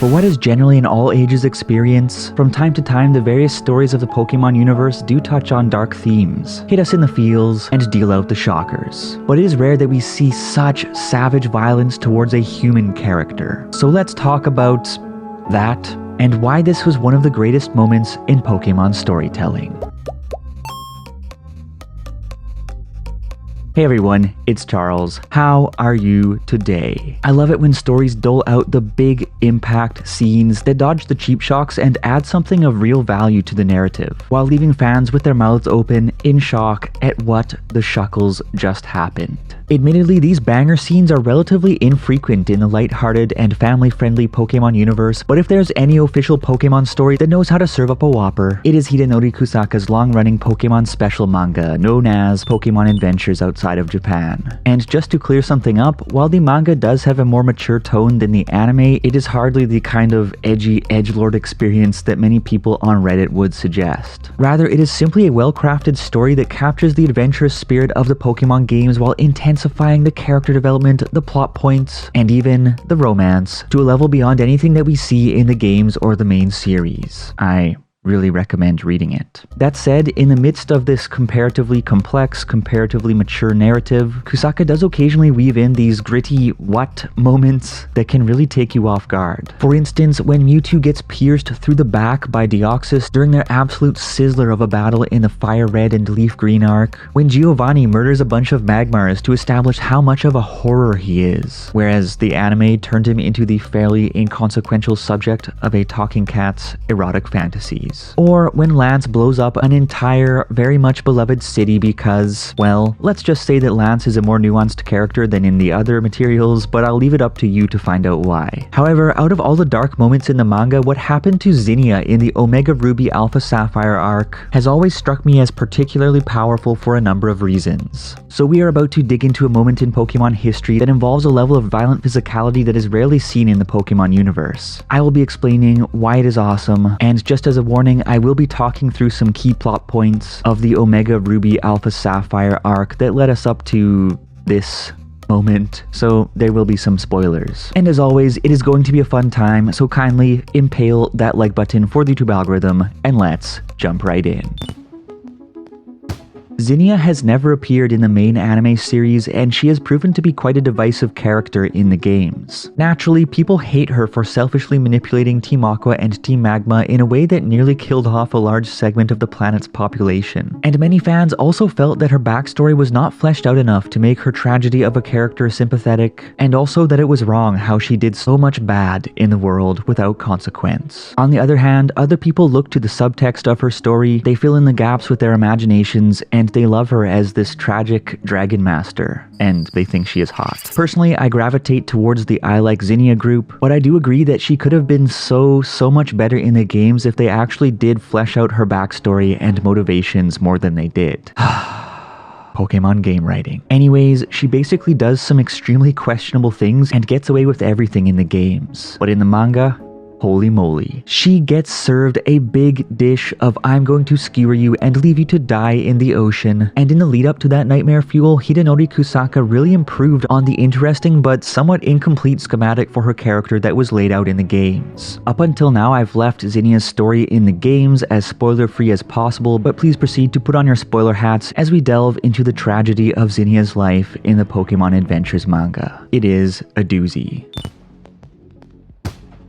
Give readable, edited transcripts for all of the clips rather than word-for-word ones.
For what is generally an all-ages experience, from time to time the various stories of the Pokemon universe do touch on dark themes, hit us in the feels, and deal out the shockers. But it is rare that we see such savage violence towards a human character. So let's talk about that, and why this was one of the greatest moments in Pokemon storytelling. Hey everyone, it's Charles. How are you today? I love it when stories dole out the big impact scenes that dodge the cheap shocks and add something of real value to the narrative, while leaving fans with their mouths open in shock at what the shuckles just happened. Admittedly, these banger scenes are relatively infrequent in the lighthearted and family-friendly Pokemon universe, but if there's any official Pokemon story that knows how to serve up a whopper, it is Hidenori Kusaka's long-running Pokemon special manga known as Pokemon Adventures Outside of Japan. And just to clear something up, while the manga does have a more mature tone than the anime, it is hardly the kind of edgy edgelord experience that many people on Reddit would suggest. Rather, it is simply a well-crafted story that captures the adventurous spirit of the Pokemon games while intensifying the character development, the plot points, and even the romance to a level beyond anything that we see in the games or the main series. I really recommend reading it. That said, in the midst of this comparatively complex, comparatively mature narrative, Kusaka does occasionally weave in these gritty what moments that can really take you off guard. For instance, when Mewtwo gets pierced through the back by Deoxys during their absolute sizzler of a battle in the Fire Red and Leaf Green arc, when Giovanni murders a bunch of Magmars to establish how much of a horror he is, whereas the anime turned him into the fairly inconsequential subject of a talking cat's erotic fantasies. Or when Lance blows up an entire, very much beloved city because, well, let's just say that Lance is a more nuanced character than in the other materials, but I'll leave it up to you to find out why. However, out of all the dark moments in the manga, what happened to Zinnia in the Omega Ruby Alpha Sapphire arc has always struck me as particularly powerful for a number of reasons. So we are about to dig into a moment in Pokemon history that involves a level of violent physicality that is rarely seen in the Pokemon universe. I will be explaining why it is awesome, and just as a warning, I will be talking through some key plot points of the Omega Ruby Alpha Sapphire arc that led us up to this moment, so there will be some spoilers. And as always, it is going to be a fun time, so kindly impale that like button for the YouTube algorithm, and let's jump right in. Zinnia has never appeared in the main anime series, and she has proven to be quite a divisive character in the games. Naturally, people hate her for selfishly manipulating Team Aqua and Team Magma in a way that nearly killed off a large segment of the planet's population. And many fans also felt that her backstory was not fleshed out enough to make her tragedy of a character sympathetic, and also that it was wrong how she did so much bad in the world without consequence. On the other hand, other people look to the subtext of her story, they fill in the gaps with their imaginations, and they love her as this tragic dragon master, and they think she is hot. Personally, I gravitate towards the I Like Zinnia group, but I do agree that she could have been so much better in the games if they actually did flesh out her backstory and motivations more than they did. Pokemon game writing. Anyways, she basically does some extremely questionable things and gets away with everything in the games. But in the manga, holy moly. She gets served a big dish of I'm going to skewer you and leave you to die in the ocean. And in the lead up to that nightmare fuel, Hidenori Kusaka really improved on the interesting but somewhat incomplete schematic for her character that was laid out in the games. Up until now, I've left Zinnia's story in the games as spoiler-free as possible, but please proceed to put on your spoiler hats as we delve into the tragedy of Zinnia's life in the Pokemon Adventures manga. It is a doozy.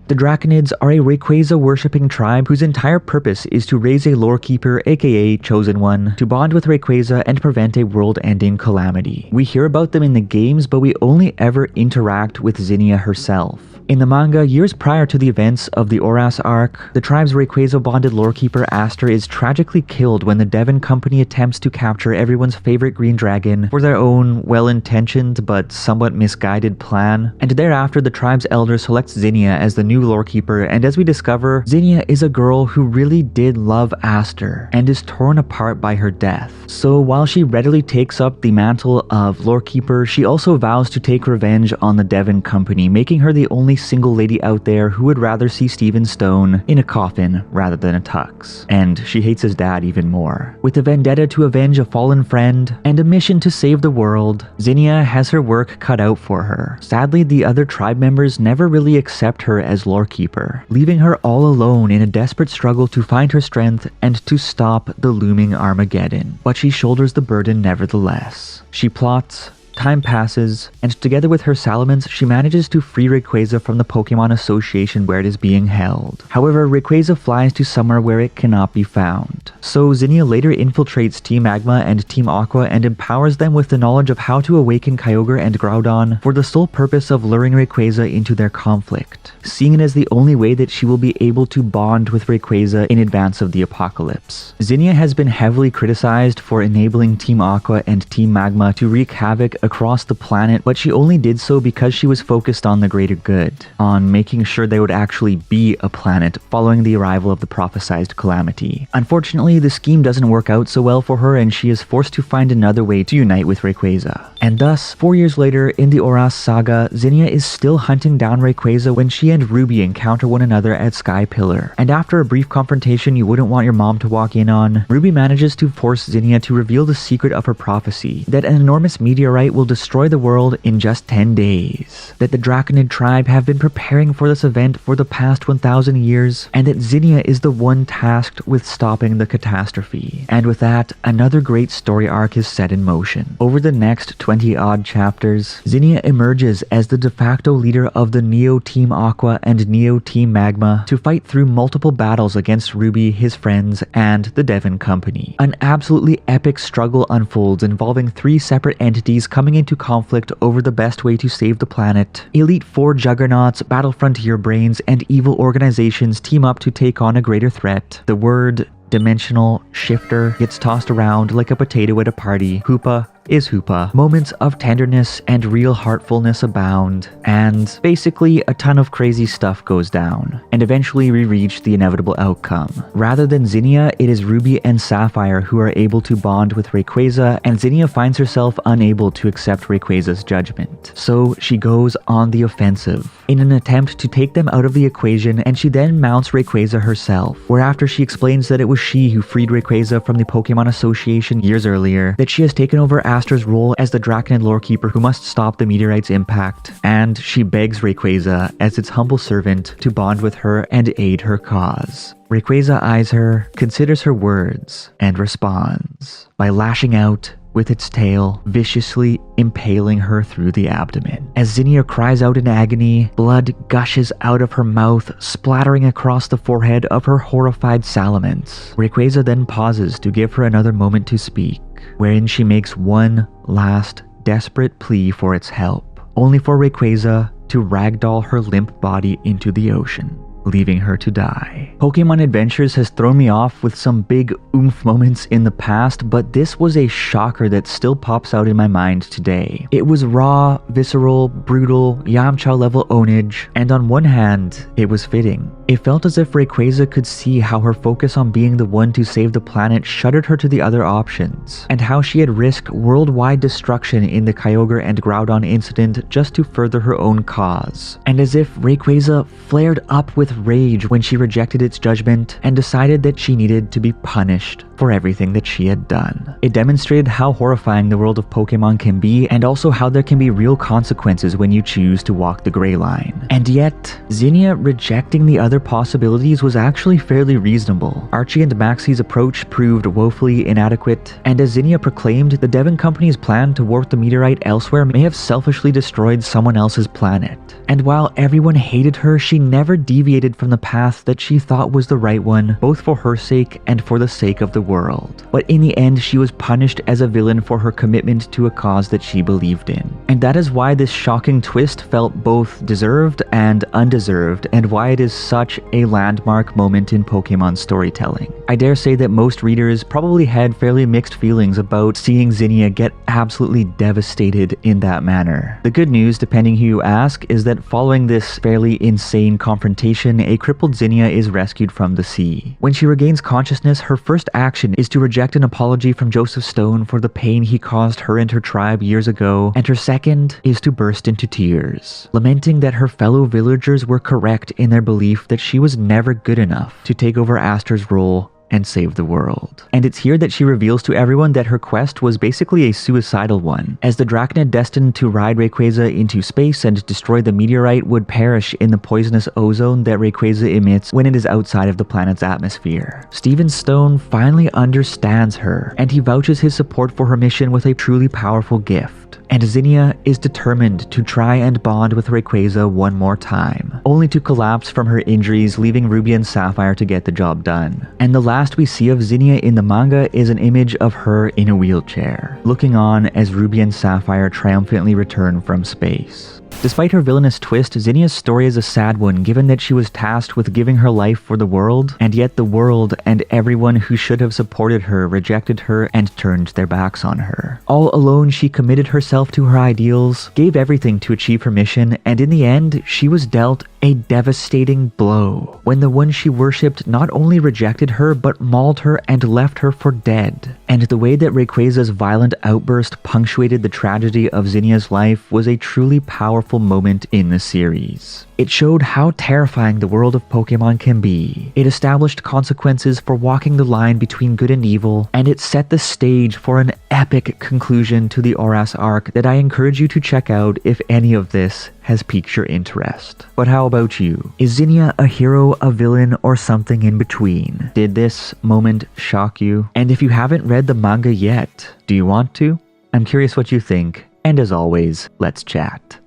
The Draconids are a Rayquaza-worshipping tribe whose entire purpose is to raise a lorekeeper, aka Chosen One, to bond with Rayquaza and prevent a world-ending calamity. We hear about them in the games, but we only ever interact with Zinnia herself. In the manga, years prior to the events of the Oras arc, the tribe's Rayquaza-bonded lorekeeper Aster is tragically killed when the Devon Company attempts to capture everyone's favorite green dragon for their own well-intentioned but somewhat misguided plan, and thereafter the tribe's elder selects Zinnia as the new lorekeeper, and as we discover, Zinnia is a girl who really did love Aster, and is torn apart by her death. So while she readily takes up the mantle of lorekeeper, she also vows to take revenge on the Devon Company, making her the only only single lady out there who would rather see Steven Stone in a coffin rather than a tux. And she hates his dad even more. With a vendetta to avenge a fallen friend and a mission to save the world, Zinnia has her work cut out for her. Sadly, the other tribe members never really accept her as lorekeeper, leaving her all alone in a desperate struggle to find her strength and to stop the looming Armageddon. But she shoulders the burden nevertheless. She plots, time passes, and together with her Salamence, she manages to free Rayquaza from the Pokemon Association where it is being held. However, Rayquaza flies to somewhere where it cannot be found. So Zinnia later infiltrates Team Magma and Team Aqua and empowers them with the knowledge of how to awaken Kyogre and Groudon for the sole purpose of luring Rayquaza into their conflict, seeing it as the only way that she will be able to bond with Rayquaza in advance of the apocalypse. Zinnia has been heavily criticized for enabling Team Aqua and Team Magma to wreak havoc across the planet, but she only did so because she was focused on the greater good, on making sure there would actually be a planet following the arrival of the prophesized calamity. Unfortunately, the scheme doesn't work out so well for her, and she is forced to find another way to unite with Rayquaza. And thus, 4 years later, in the Oras saga, Zinnia is still hunting down Rayquaza when she and Ruby encounter one another at Sky Pillar. And after a brief confrontation you wouldn't want your mom to walk in on, Ruby manages to force Zinnia to reveal the secret of her prophecy, that an enormous meteorite will destroy the world in just 10 days, that the Draconid tribe have been preparing for this event for the past 1,000 years, and that Zinnia is the one tasked with stopping the catastrophe. And with that, another great story arc is set in motion. Over the next 20-odd chapters, Zinnia emerges as the de facto leader of the Neo Team Aqua and Neo Team Magma to fight through multiple battles against Ruby, his friends, and the Devon Company. An absolutely epic struggle unfolds involving 3 separate entities coming into conflict over the best way to save the planet. Elite Four juggernauts, Battle Frontier brains, and evil organizations team up to take on a greater threat. The word dimensional shifter gets tossed around like a potato at a party. Hoopa is Hoopa. Moments of tenderness and real heartfulness abound, and basically a ton of crazy stuff goes down, and eventually we reach the inevitable outcome. Rather than Zinnia, it is Ruby and Sapphire who are able to bond with Rayquaza, and Zinnia finds herself unable to accept Rayquaza's judgment. So she goes on the offensive in an attempt to take them out of the equation, and she then mounts Rayquaza herself, whereafter she explains that it was she who freed Rayquaza from the Pokemon Association years earlier, that she has taken over Astra's role as the Draconid lorekeeper who must stop the meteorite's impact, and she begs Rayquaza, as its humble servant, to bond with her and aid her cause. Rayquaza eyes her, considers her words, and responds by lashing out with its tail, viciously impaling her through the abdomen. As Zinnia cries out in agony, blood gushes out of her mouth, splattering across the forehead of her horrified Salamence. Rayquaza then pauses to give her another moment to speak, wherein she makes one last desperate plea for its help, only for Rayquaza to ragdoll her limp body into the ocean, leaving her to die. Pokemon Adventures has thrown me off with some big oomph moments in the past, but this was a shocker that still pops out in my mind today. It was raw, visceral, brutal, Yamcha level ownage, and on one hand, it was fitting. It felt as if Rayquaza could see how her focus on being the one to save the planet shuttered her to the other options, and how she had risked worldwide destruction in the Kyogre and Groudon incident just to further her own cause. And as if Rayquaza flared up with rage when she rejected its judgment and decided that she needed to be punished for everything that she had done. It demonstrated how horrifying the world of Pokemon can be, and also how there can be real consequences when you choose to walk the gray line. And yet, Zinnia rejecting the other possibilities was actually fairly reasonable. Archie and Maxie's approach proved woefully inadequate, and as Zinnia proclaimed, the Devon Company's plan to warp the meteorite elsewhere may have selfishly destroyed someone else's planet. And while everyone hated her, she never deviated from the path that she thought was the right one, both for her sake and for the sake of the world. But in the end, she was punished as a villain for her commitment to a cause that she believed in. And that is why this shocking twist felt both deserved and undeserved, and why it is such a landmark moment in Pokemon storytelling. I dare say that most readers probably had fairly mixed feelings about seeing Zinnia get absolutely devastated in that manner. The good news, depending who you ask, is that following this fairly insane confrontation, a crippled Zinnia is rescued from the sea. When she regains consciousness, her first action action is to reject an apology from Joseph Stone for the pain he caused her and her tribe years ago, and her second is to burst into tears, lamenting that her fellow villagers were correct in their belief that she was never good enough to take over Aster's role and save the world. And it's here that she reveals to everyone that her quest was basically a suicidal one, as the Drachnid destined to ride Rayquaza into space and destroy the meteorite would perish in the poisonous ozone that Rayquaza emits when it is outside of the planet's atmosphere. Stephen Stone finally understands her, and he vouches his support for her mission with a truly powerful gift. And Zinnia is determined to try and bond with Rayquaza one more time, only to collapse from her injuries, leaving Ruby and Sapphire to get the job done. And the last we see of Zinnia in the manga is an image of her in a wheelchair, looking on as Ruby and Sapphire triumphantly return from space. Despite her villainous twist, Zinnia's story is a sad one given that she was tasked with giving her life for the world, and yet the world and everyone who should have supported her rejected her and turned their backs on her. All alone, she committed herself to her ideals, gave everything to achieve her mission, and in the end, she was dealt a devastating blow when the one she worshipped not only rejected her but mauled her and left her for dead. And the way that Rayquaza's violent outburst punctuated the tragedy of Zinnia's life was a truly powerful moment in the series. It showed how terrifying the world of Pokemon can be. It established consequences for walking the line between good and evil, and it set the stage for an epic conclusion to the Oras arc that I encourage you to check out if any of this has piqued your interest. But how about you? Is Zinnia a hero, a villain, or something in between? Did this moment shock you? And if you haven't read the manga yet, do you want to? I'm curious what you think, and as always, let's chat.